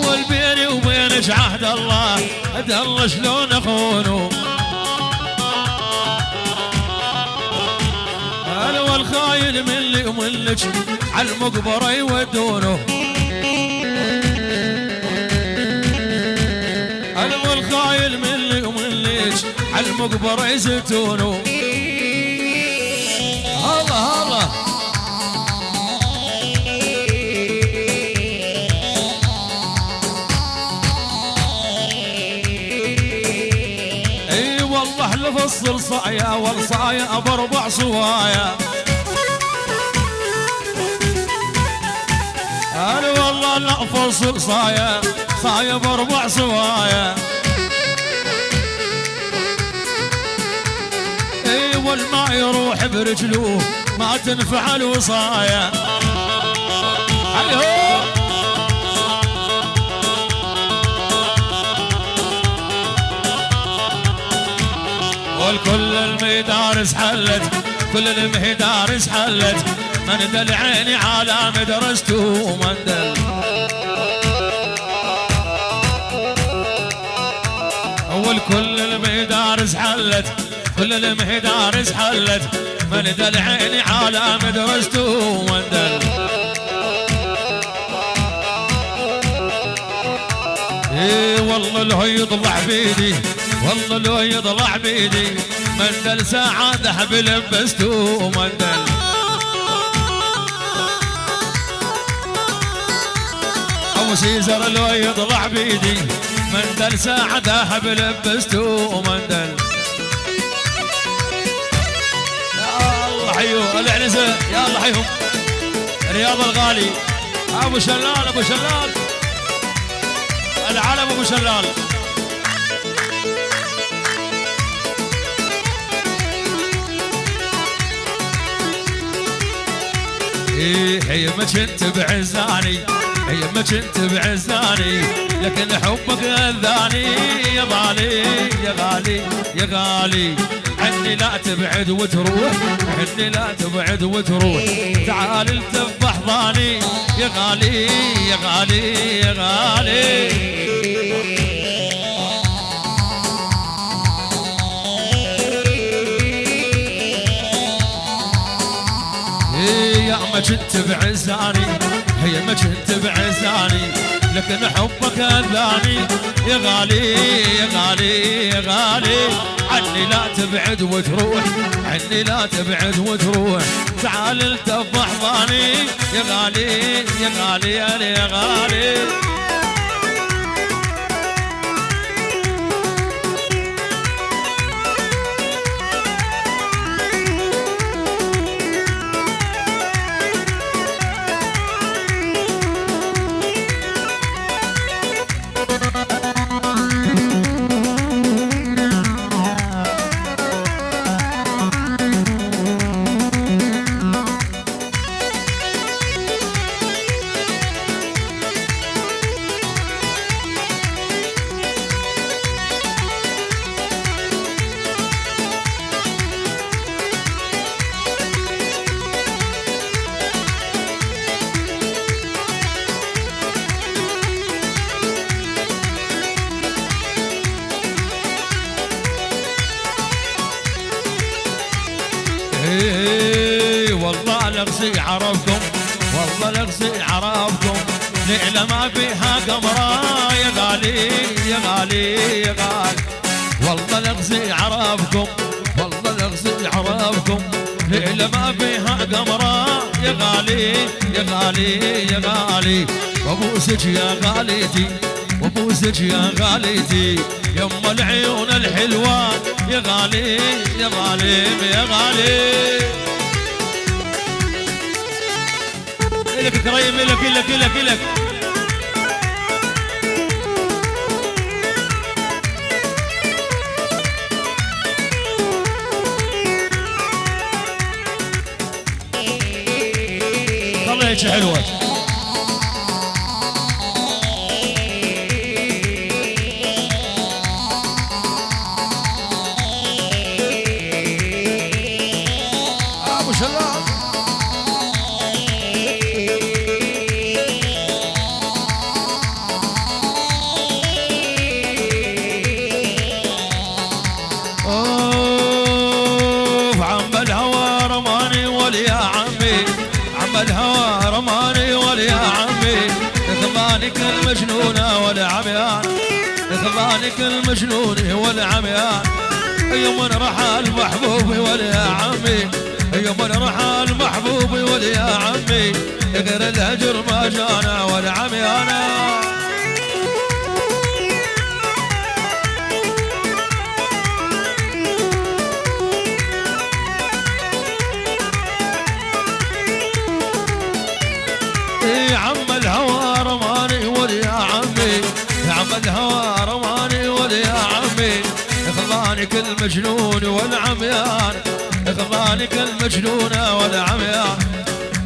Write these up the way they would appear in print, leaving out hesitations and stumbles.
اول بيني وبينك عهد الله، ادر شلون اخونه. الاول خاين مني ومنك عالمقبره يودونه. الاول خاين مني ومنك عالمقبره يزتونه. الله الله اي والله لفصل صايا والصايا باربع صوايا. انا والله لا فصل صايا صايا باربع صوايا. اي والماء يروح برجلوه ما تنفع الوصايا. عليهم والكل المدارس حلت، كل المدارس حلت، مندل عيني على مدرسته مندل. اول كل المدارس حلت، كل المدارس حلت، مندل عيني على مدرسته مندل. ايه والله لو يطلع بيدي، والله لو يطلع بيدي، مندل ساعة ذهب لبسته مندل. ابو سيزر لو يطلع بيدي، مندل ساعة ذهب لبسته مندل. يا الله حيوه العنزة، يا الله حيهم رياض الغالي، ابو شلال، ابو شلال العالم، ابو شلال. ايه هي ما كنت بعزاني، هي ما كنت بعزاني، لكن حبك غذاني يا غالي يا غالي يا غالي. عني لا تبعد وتروح، عني لا تبعد وتروح، تعال التف احضاني يا غالي يا غالي يا غالي. يا ما كنت بعزاني، هي ما كنت بعزاني، لكن حبك اذاني يا غالي يا غالي يا غالي. عني لا تبعد وتروح، عني لا تبعد وتروح، تعال التف احضاني يا غالي يا غالي يا غالي. والله لغزي عرفكم، والله لغزي عرفكم، ليلة ما فيها قمرة يا غالي يا غالي يا غالي. والله لغزي عرفكم، والله لغزي عرفكم، ليلة ما فيها قمرة يا غالي يا غالي يا غالي. وابوسك يا غاليتي، وابوسك يا غاليتي، يما العيون الحلوة يا غالي يا غالي يا غالي. إلك كريم، إلك إلك إلك إلك. طلعتش حلوة. أبو شلال خلاني كل مجنونة والعميان، خلاني كل مجنونة والعميان. يوم رحل محبوبي ولا عمي، يوم رحل محبوبي ولا عمي، غير الهجر ما جانا والعميانا. عم الهوى رماني وليا عمي، عم الهوى رماني وليا عمي، خلاني كل مجنون والعميان، خلاني كل مجنونة والعميان.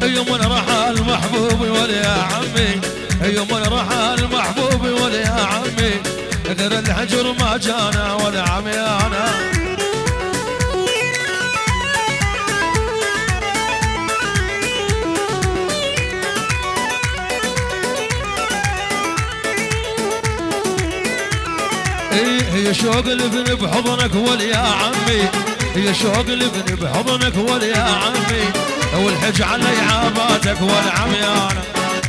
يوم رحل محبوبي وليا عمي، يوم رحل محبوبي وليا عمي، غير الهجر ما جانا والعميانا. هي شوق الابن بحضنك وليا عمي، هي شوق الابن بحضنك وليا عمي، والحج على عاباتك والعميان،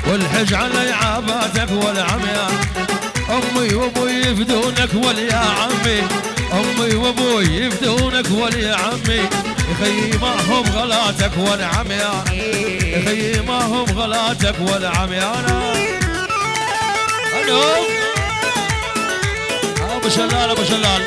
والحج على عاباتك والعميان. امي وابوي يفدونك وليا عمي، امي وابوي يفدونك وليا عمي، يخي ما هم غلاتك والعميان، يخي ما هم غلاتك والعميان. ابو شلال ابو شلال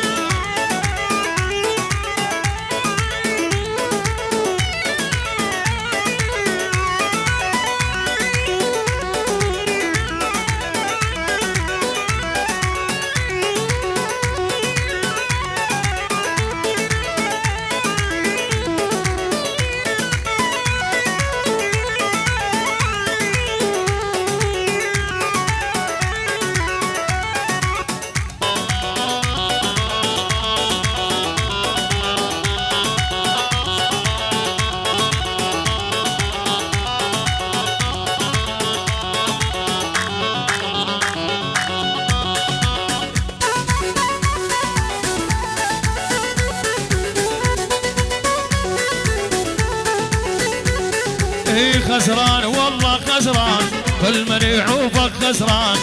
خسران والله خسران، كل من يعوفك خسران.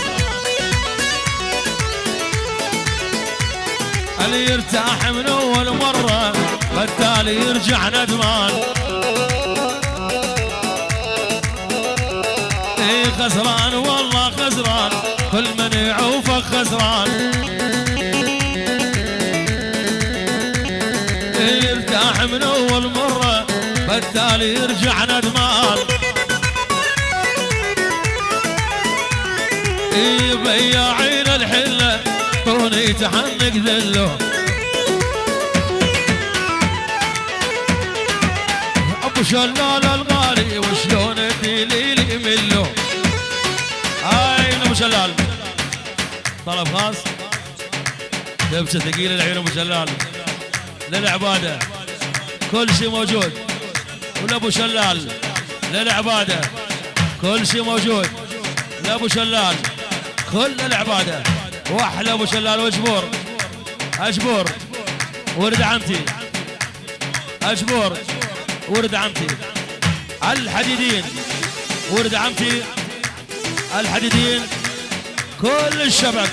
اللي يرتاح من اول مره بالتالي يرجع ندمان. خسران والله خسران، كل من يعوفك خسران. يرتاح من اول مره بالتالي يرجع ندمان. بياعين الحله كوني تحنق ذله. ابو شلال الغالي وشلون الدليل يمله. اين ابو شلال؟ طلب خاص لبسه ثقيله العين ابو شلال للعباده، كل شيء موجود. ولابو شلال للعباده كل شيء موجود. لابو شلال كل العباده، واحلى ابو شلال واجبور اجبور ورد عمتي، اجبور ورد عمتي الحديدين، ورد عمتي الحديدين. كل الشبك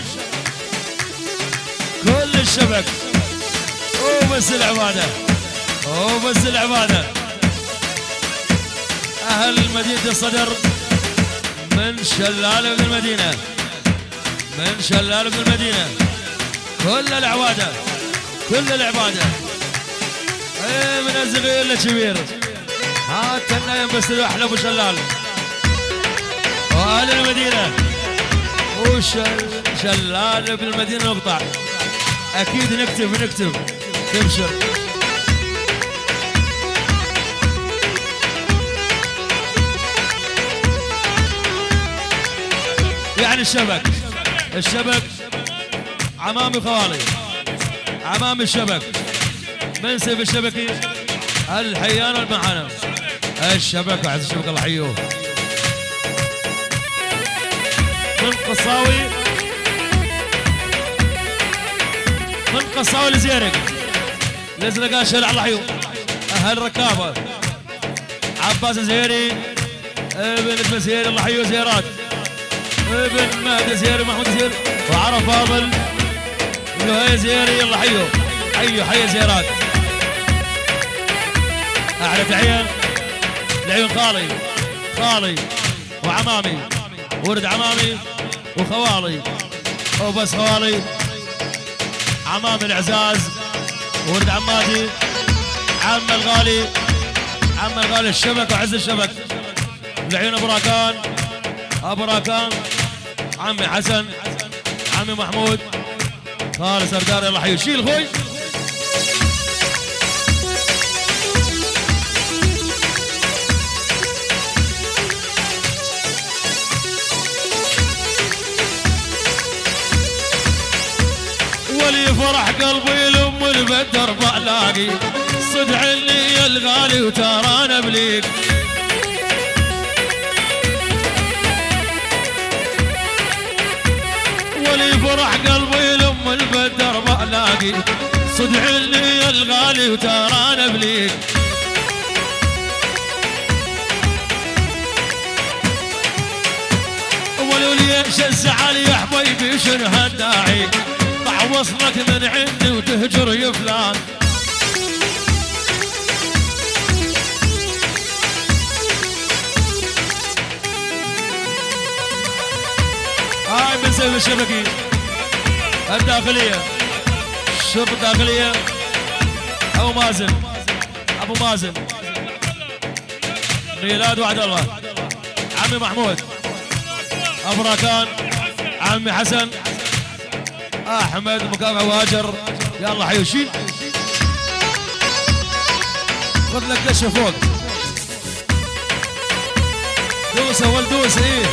كل الشبك وبس العباده وبس العباده. اهل مدينه الصدر من شلال بن المدينه، من شلال بن المدينه، كل العواده كل العباده. من الصغير للكبير هات النايم بس احلى ابو شلال واهل المدينه. وشلال بن المدينه نقطع اكيد نكتب تبشر. يعني الشبك عمامي خوالي، عمامي الشبك من سيف الشبكي الحيان المعانا. الشبك وعز الشبك الله يحيوه. من قصاوي لزيرق لزلقان شلع الله يحيوه. اهل ركابه عباس الزهيري ابن الزهيري الله يحيوه زيارات. ابن مهدي زيري محمود زيري وعرف فاضل لهي زيري. يلا حيو حيو حيو زيرات. اعرف العين العيون خالي خالي وعمامي ورد عمامي وخوالي وبس خوالي عمامي العزاز ورد عماتي عم الغالي عم الغالي الشبك وعز الشبك العيون ابو راكان ابو راكان عمي حسن عمي محمود خالي سردار. يلا حيو شيل خوي. ولي فرح قلبي لام البدر بالاقي صدع اللي يا الغالي وترانا بليك. ولي فرح قلبي لام البدر بالاقي صدع اللي يا الغالي وترانا بليك. ولو ليش الزعل يا حبيبي شنو هالداعي وصلك من عندي وتهجر يا فلان. هاي بنسوي الشبكي الداخلية الشرطة الداخلية أبو مازن أبو مازن ميلاد وعد الله عمي محمود أبو راكان عمي حسن احمد مكافح وهاجر. يلا حيوشين خذ لك دشه فوق دوسه والدوسه. ايه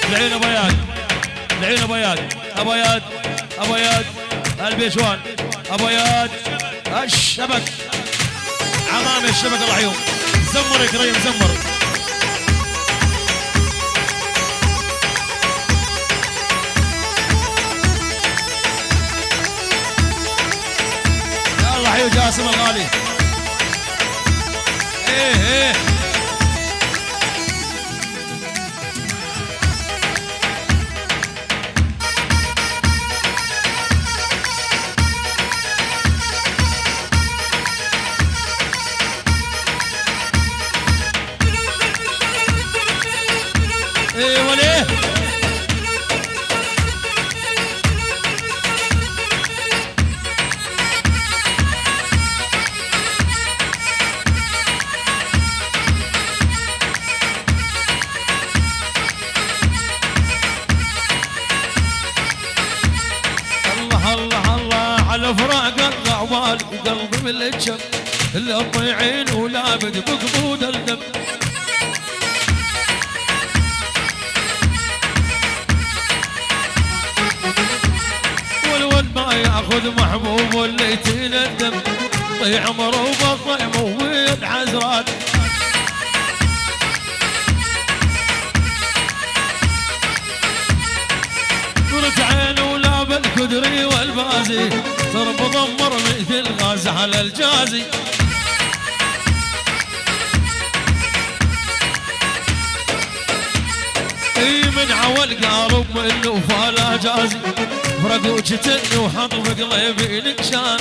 العين ابياد العين ابياد ابياد ابياد البيشوان ابياد الشبك عمامي الشبك. الله يحييهم. زمر يا كريم زمر. يلا حيو جاسم الغالي. ايه ايه ايه وليه الله الله الله على فراق الضعوال قلبي من الجب اللي الضيعين ولابد بقبود الدم. ما ياخذ محبوب واللي يتندم ضيع عمره وبطل موت عزرات. قلت عين ولا بالكدري والبازي صار مضمر مثل غاز على الجازي. اي من عول قارب من وفالا جازي فرق وجتني وحط بقلبي نكشان.